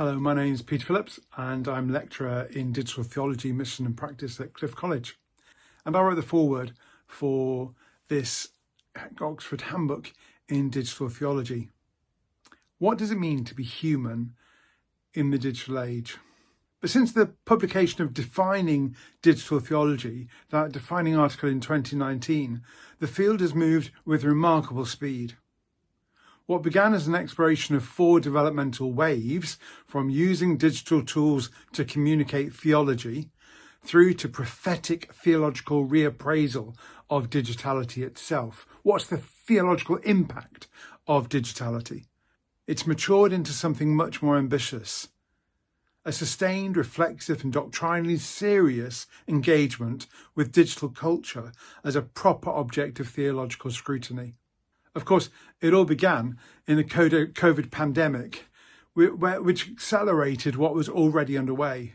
Hello, my name is Peter Phillips and I'm lecturer in Digital Theology, Mission and Practice at Cliff College. And I wrote the foreword for this Oxford Handbook in Digital Theology. What does it mean to be human in the digital age? But since the publication of Defining Digital Theology, that defining article in 2019, the field has moved with remarkable speed. What began as an exploration of 4 developmental waves, from using digital tools to communicate theology, through to prophetic theological reappraisal of digitality itself. What's the theological impact of digitality? It's matured into something much more ambitious. A sustained, reflexive and doctrinally serious engagement with digital culture as a proper object of theological scrutiny. Of course, it all began in the COVID pandemic, which accelerated what was already underway.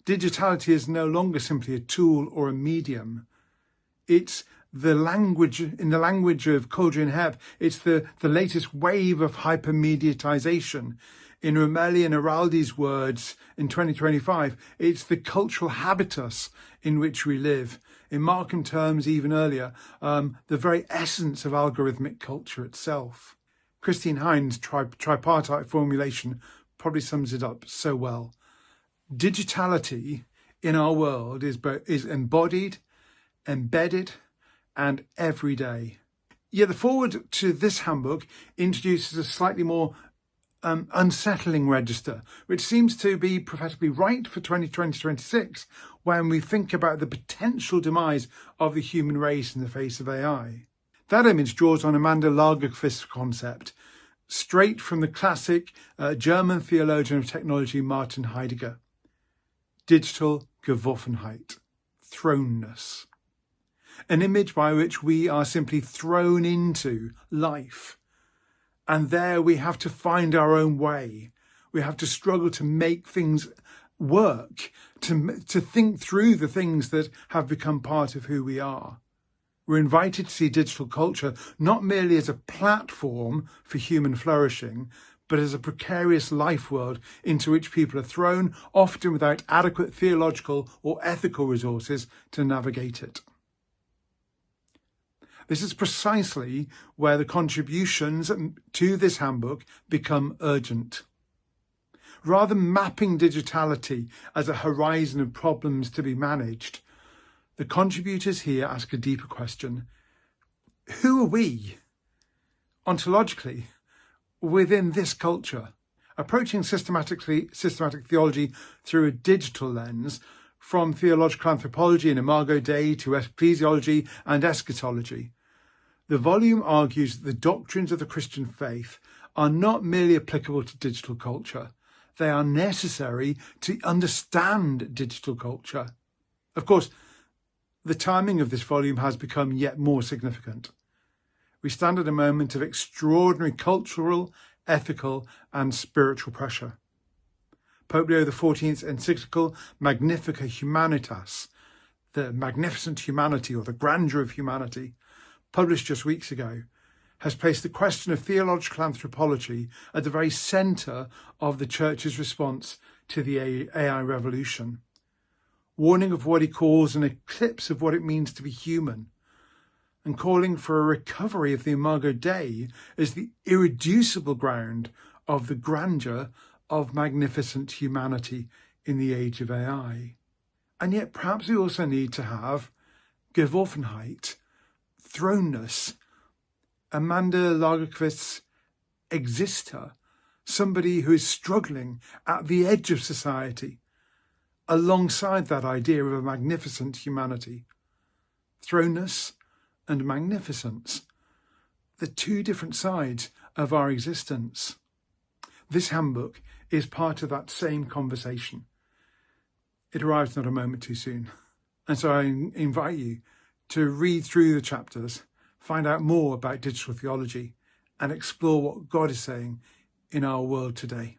Digitality is no longer simply a tool or a medium. It's the language, in the language of Cauldron Heb, it's the latest wave of hypermediatization. In Romelli and Araldi's words in 2025, it's the cultural habitus in which we live. In Markham terms, even earlier, the very essence of algorithmic culture itself. Christine Hines' tripartite formulation probably sums it up so well. Digitality in our world is embodied, embedded, and everyday. Yet the foreword to this handbook introduces a slightly more unsettling register, which seems to be prophetically right for 2026 when we think about the potential demise of the human race in the face of AI. That image draws on Amanda Lagerquist's concept, straight from the classic German theologian of technology Martin Heidegger. Digital Geworfenheit, thrownness. An image by which we are simply thrown into life. And there we have to find our own way. We have to struggle to make things work, to think through the things that have become part of who we are. We're invited to see digital culture not merely as a platform for human flourishing, but as a precarious life world into which people are thrown, often without adequate theological or ethical resources to navigate it. This is precisely where the contributions to this handbook become urgent. Rather than mapping digitality as a horizon of problems to be managed, the contributors here ask a deeper question. Who are we, ontologically, within this culture? Approaching systematic theology through a digital lens, from theological anthropology and Imago Dei to ecclesiology and eschatology, the volume argues that the doctrines of the Christian faith are not merely applicable to digital culture. They are necessary to understand digital culture. Of course, the timing of this volume has become yet more significant. We stand at a moment of extraordinary cultural, ethical and spiritual pressure. Pope Leo XIV's encyclical Magnifica Humanitas, the magnificent humanity or the grandeur of humanity, published just weeks ago, has placed the question of theological anthropology at the very centre of the Church's response to the AI revolution, warning of what he calls an eclipse of what it means to be human, and calling for a recovery of the Imago Dei as the irreducible ground of the grandeur of magnificent humanity in the age of AI. And yet perhaps we also need to have Geworfenheit, thrownness, Amanda Lagerquist's exister, somebody who is struggling at the edge of society, alongside that idea of a magnificent humanity. Thrownness and magnificence, the 2 different sides of our existence. This handbook is part of that same conversation. It arrives not a moment too soon. And so I invite you to read through the chapters, find out more about digital theology, and explore what God is saying in our world today.